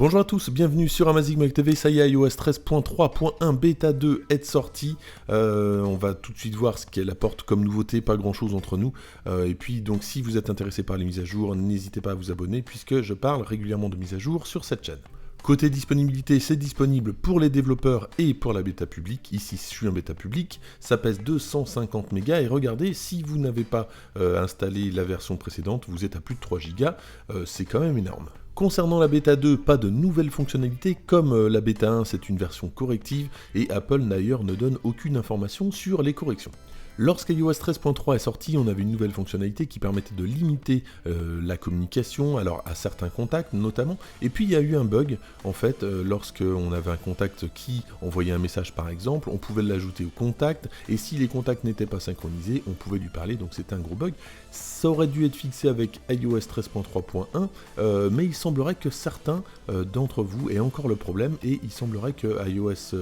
Bonjour à tous, bienvenue sur Amazigmag TV, ça y est, iOS 13.3.1 Bêta 2 est sorti. On va tout de suite voir ce qu'elle apporte comme nouveauté, pas grand chose entre nous. Et puis donc si vous êtes intéressé par les mises à jour, n'hésitez pas à vous abonner puisque je parle régulièrement de mises à jour sur cette chaîne. Côté disponibilité, c'est disponible pour les développeurs et pour la bêta publique. Ici, je suis en bêta publique, ça pèse 250 mégas et regardez, si vous n'avez pas installé la version précédente, vous êtes à plus de 3 gigas, c'est quand même énorme. Concernant la bêta 2, pas de nouvelles fonctionnalités, comme la bêta 1 c'est une version corrective, et Apple d'ailleurs ne donne aucune information sur les corrections. Lorsqu'iOS 13.3 est sorti, on avait une nouvelle fonctionnalité qui permettait de limiter la communication, alors à certains contacts notamment, et puis il y a eu un bug, en fait, lorsqu'on avait un contact qui envoyait un message par exemple, on pouvait l'ajouter au contact, et si les contacts n'étaient pas synchronisés, on pouvait lui parler, donc c'était un gros bug. Ça aurait dû être fixé avec iOS 13.3.1, mais il semblerait que certains d'entre vous aient encore le problème, et il semblerait que iOS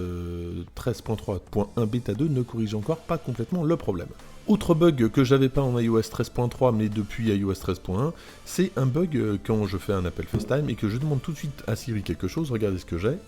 13.3.1 Bêta 2 ne corrige encore pas complètement le problème. Autre bug que j'avais pas en iOS 13.3 mais depuis iOS 13.1, c'est un bug quand je fais un appel FaceTime et que je demande tout de suite à Siri quelque chose, regardez ce que j'ai.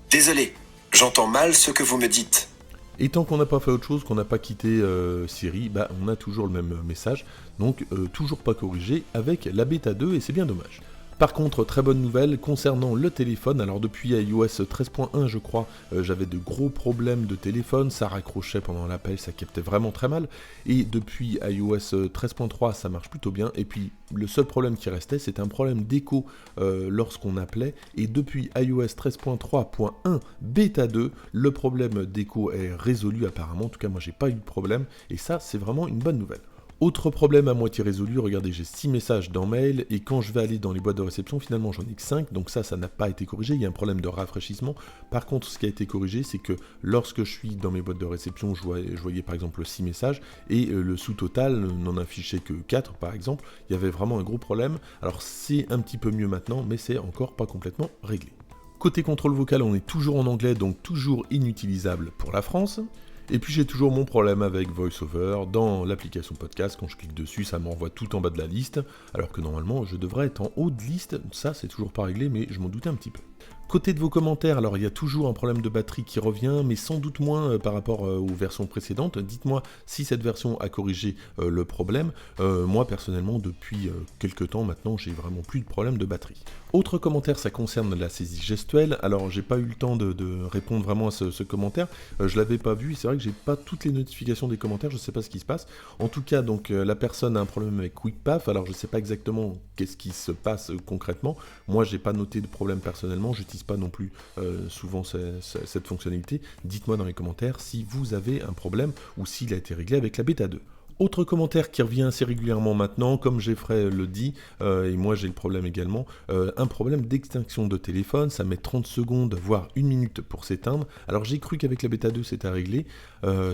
Désolé, j'entends mal ce que vous me dites. Et tant qu'on n'a pas fait autre chose, qu'on n'a pas quitté Siri, bah, on a toujours le même message, donc toujours pas corrigé avec la bêta 2 et c'est bien dommage. Par contre, très bonne nouvelle concernant le téléphone, alors depuis iOS 13.1 je crois, j'avais de gros problèmes de téléphone, ça raccrochait pendant l'appel, ça captait vraiment très mal, et depuis iOS 13.3 ça marche plutôt bien, et puis le seul problème qui restait c'était un problème d'écho lorsqu'on appelait, et depuis iOS 13.3.1 Bêta 2, le problème d'écho est résolu apparemment, en tout cas moi j'ai pas eu de problème, et ça c'est vraiment une bonne nouvelle. Autre problème à moitié résolu, regardez, j'ai 6 messages dans mail, et quand je vais aller dans les boîtes de réception, finalement j'en ai que 5, donc ça n'a pas été corrigé, il y a un problème de rafraîchissement. Par contre, ce qui a été corrigé, c'est que lorsque je suis dans mes boîtes de réception, je voyais par exemple 6 messages, et le sous-total n'en affichait que 4 par exemple, il y avait vraiment un gros problème. Alors c'est un petit peu mieux maintenant, mais c'est encore pas complètement réglé. Côté contrôle vocal, on est toujours en anglais, donc toujours inutilisable pour la France. Et puis j'ai toujours mon problème avec VoiceOver, dans l'application podcast, quand je clique dessus ça m'envoie tout en bas de la liste, alors que normalement je devrais être en haut de liste, ça c'est toujours pas réglé mais je m'en doutais un petit peu. Côté de vos commentaires, alors il y a toujours un problème de batterie qui revient, mais sans doute moins par rapport aux versions précédentes. Dites-moi si cette version a corrigé le problème. Moi personnellement, depuis quelques temps maintenant, j'ai vraiment plus de problème de batterie. Autre commentaire, ça concerne la saisie gestuelle. Alors j'ai pas eu le temps de répondre vraiment à ce commentaire. Je l'avais pas vu, c'est vrai que j'ai pas toutes les notifications des commentaires, je sais pas ce qui se passe. En tout cas, donc la personne a un problème avec QuickPath, alors je sais pas exactement qu'est-ce qui se passe concrètement. Moi j'ai pas noté de problème personnellement, j'utilise pas non plus souvent cette fonctionnalité. Dites-moi dans les commentaires si vous avez un problème ou s'il a été réglé avec la bêta 2. Autre commentaire qui revient assez régulièrement maintenant, comme Jeffrey le dit, et moi j'ai le problème également, un problème d'extinction de téléphone, ça met 30 secondes, voire 1 minute pour s'éteindre. Alors j'ai cru qu'avec la bêta 2 c'était réglé,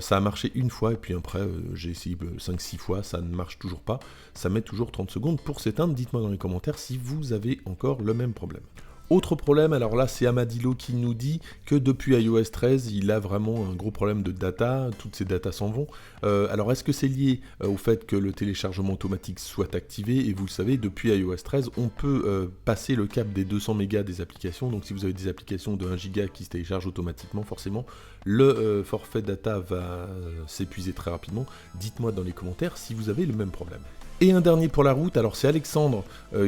ça a marché une fois, et puis après j'ai essayé 5-6 fois, ça ne marche toujours pas, ça met toujours 30 secondes pour s'éteindre. Dites-moi dans les commentaires si vous avez encore le même problème. Autre problème, alors là c'est Amadilo qui nous dit que depuis iOS 13 il a vraiment un gros problème de data, toutes ces datas s'en vont. Alors est-ce que c'est lié au fait que le téléchargement automatique soit activé? Et vous le savez, depuis iOS 13 on peut passer le cap des 200 mégas des applications, donc si vous avez des applications de 1 giga qui se téléchargent automatiquement, forcément le forfait data va s'épuiser très rapidement. Dites-moi dans les commentaires si vous avez le même problème. Et un dernier pour la route, alors c'est Alexandre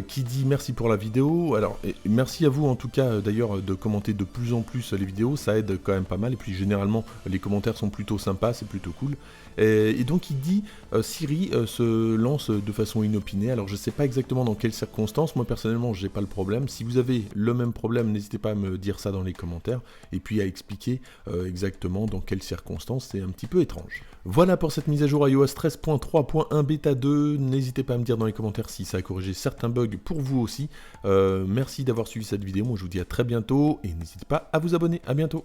qui dit merci pour la vidéo, alors merci à vous en tout cas d'ailleurs de commenter de plus en plus les vidéos, ça aide quand même pas mal, et puis généralement les commentaires sont plutôt sympas, c'est plutôt cool. Et donc il dit Siri se lance de façon inopinée, alors je sais pas exactement dans quelles circonstances, moi personnellement j'ai pas le problème, si vous avez le même problème n'hésitez pas à me dire ça dans les commentaires, et puis à expliquer exactement dans quelles circonstances, c'est un petit peu étrange. Voilà pour cette mise à jour iOS 13.3.1 Bêta 2, n'hésitez pas à me dire dans les commentaires si ça a corrigé certains bugs pour vous aussi. Merci d'avoir suivi cette vidéo, moi je vous dis à très bientôt, et n'hésitez pas à vous abonner, à bientôt.